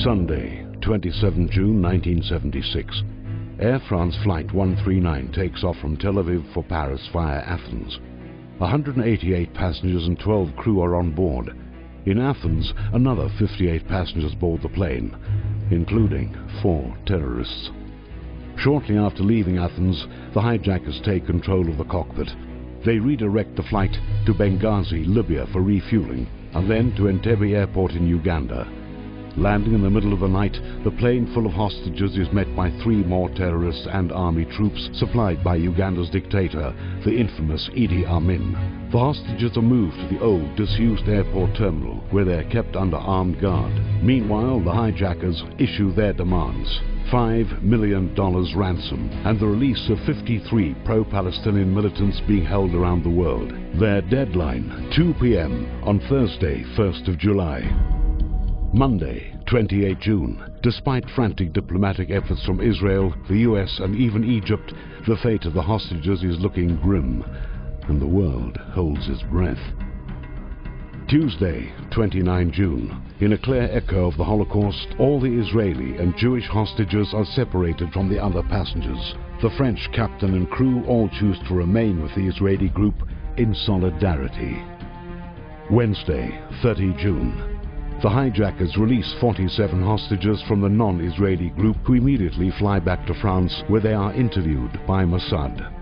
Sunday, 27 June 1976. Air France Flight 139 takes off from Tel Aviv for Paris via Athens. 188 passengers and 12 crew are on board. In Athens, another 58 passengers board the plane, including 4 terrorists. Shortly after leaving Athens, the hijackers take control of the cockpit. They redirect the flight to Benghazi, Libya for refueling, and then to Entebbe Airport in Uganda. Landing in the middle of the night, the plane full of hostages is met by 3 more terrorists and army troops supplied by Uganda's dictator, the infamous Idi Amin. The hostages are moved to the old, disused airport terminal, where they are kept under armed guard. Meanwhile, the hijackers issue their demands: $5 million ransom and the release of 53 pro-Palestinian militants being held around the world. Their deadline, 2 p.m. on Thursday, 1st of July. Monday, 28 June. Despite frantic diplomatic efforts from Israel, the US and even Egypt, the fate of the hostages is looking grim, and the world holds its breath. Tuesday, 29 June. In a clear echo of the Holocaust, all the Israeli and Jewish hostages are separated from the other passengers. The French captain and crew all choose to remain with the Israeli group in solidarity. Wednesday, 30 June. The hijackers release 47 hostages from the non-Israeli group, who immediately fly back to France, where they are interviewed by Mossad.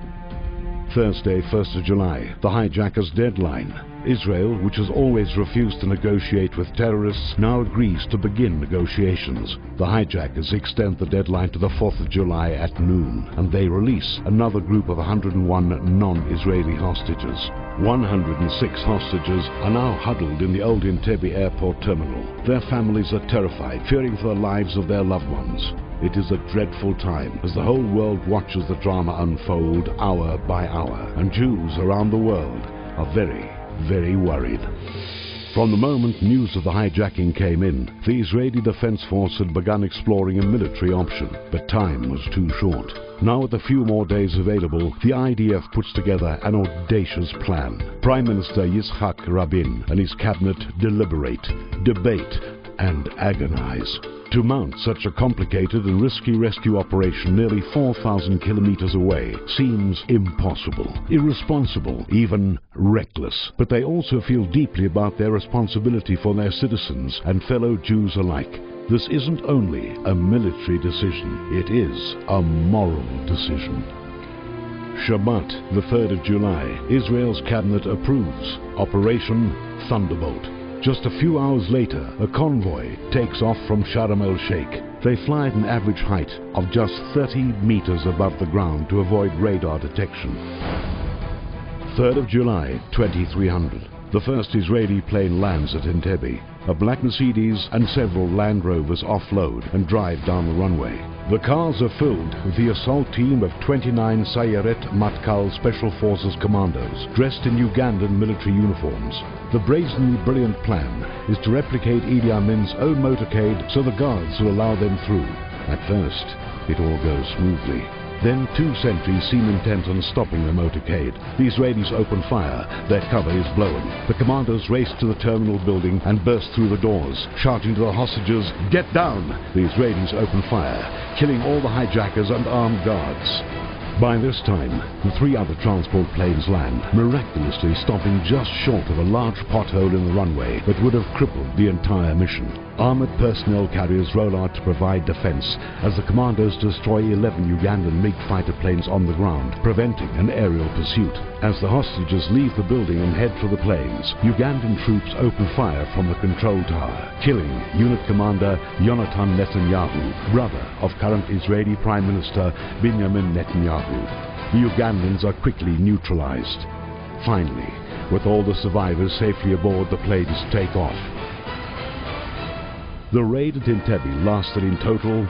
Thursday, 1st of July, the hijackers' deadline. Israel, which has always refused to negotiate with terrorists, now agrees to begin negotiations. The hijackers extend the deadline to the 4th of July at noon, and they release another group of 101 non-Israeli hostages. 106 hostages are now huddled in the old Entebbe airport terminal. Their families are terrified, fearing for the lives of their loved ones. It is a dreadful time as the whole world watches the drama unfold hour by hour, and Jews around the world are very worried. From the moment news of the hijacking came in, the Israeli Defense Force had begun exploring a military option, but time was too short. Now, with a few more days available, the IDF puts together an audacious plan. Prime Minister Yitzhak Rabin and his cabinet deliberate, debate, and agonize. To mount such a complicated and risky rescue operation nearly 4,000 kilometers away seems impossible, irresponsible, even reckless. But they also feel deeply about their responsibility for their citizens and fellow Jews alike. This isn't only a military decision, it is a moral decision. Shabbat, the 3rd of July, Israel's cabinet approves Operation Thunderbolt. Just a few hours later, a convoy takes off from Sharm el-Sheikh. They fly at an average height of just 30 meters above the ground to avoid radar detection. 3rd of July, 2300. The first Israeli plane lands at Entebbe. A black Mercedes and several Land Rovers offload and drive down the runway. The cars are filled with the assault team of 29 Sayeret Matkal Special Forces commandos, dressed in Ugandan military uniforms. The brazenly brilliant plan is to replicate Idi Amin's own motorcade, so the guards will allow them through. At first, it all goes smoothly. Then 2 sentries seem intent on stopping the motorcade. The Israelis open fire. Their cover is blown. The commandos race to the terminal building and burst through the doors, shouting to the hostages, "Get down!" The Israelis open fire, killing all the hijackers and armed guards. By this time, the 3 other transport planes land, miraculously stopping just short of a large pothole in the runway that would have crippled the entire mission. Armored personnel carriers roll out to provide defense as the commandos destroy 11 Ugandan MiG fighter planes on the ground, preventing an aerial pursuit. As the hostages leave the building and head for the planes, Ugandan troops open fire from the control tower, killing unit commander Yonatan Netanyahu, brother of current Israeli Prime Minister Benjamin Netanyahu. The Ugandans are quickly neutralized. Finally, with all the survivors safely aboard, the planes take off. The raid at Entebbe lasted in total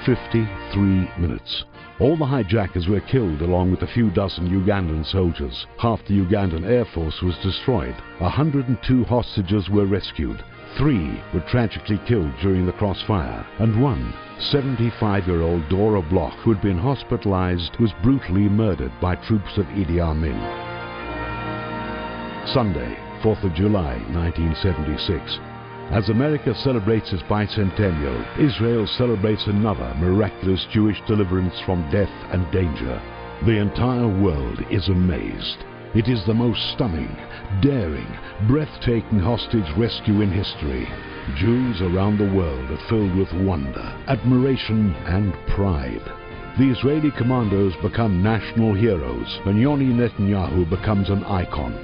53 minutes. All the hijackers were killed along with a few dozen Ugandan soldiers. Half the Ugandan Air Force was destroyed. 102 hostages were rescued. 3 were tragically killed during the crossfire, and one 75-year-old Dora Bloch, who had been hospitalized, was brutally murdered by troops of Idi Amin. Sunday, 4th of July, 1976. As America celebrates its bicentennial, Israel celebrates another miraculous Jewish deliverance from death and danger. The entire world is amazed. It is the most stunning, daring, breathtaking hostage rescue in history. Jews around the world are filled with wonder, admiration, and pride. The Israeli commandos become national heroes when Yoni Netanyahu becomes an icon,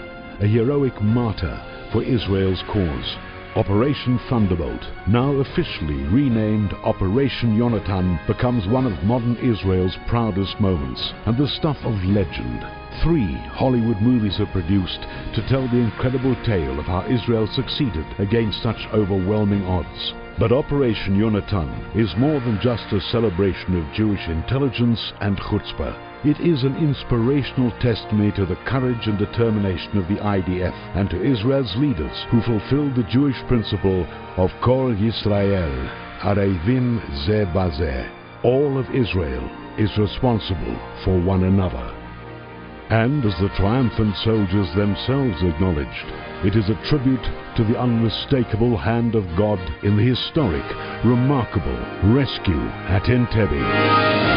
a heroic martyr for Israel's cause. Operation Thunderbolt, now officially renamed Operation Yonatan, becomes one of modern Israel's proudest moments and the stuff of legend. 3 Hollywood movies are produced to tell the incredible tale of how Israel succeeded against such overwhelming odds. But Operation Yonatan is more than just a celebration of Jewish intelligence and chutzpah. It is an inspirational testimony to the courage and determination of the IDF and to Israel's leaders who fulfilled the Jewish principle of Kol Yisrael, Arevim Ze Bazeh. All of Israel is responsible for one another. And as the triumphant soldiers themselves acknowledged, it is a tribute to the unmistakable hand of God in the historic, remarkable rescue at Entebbe.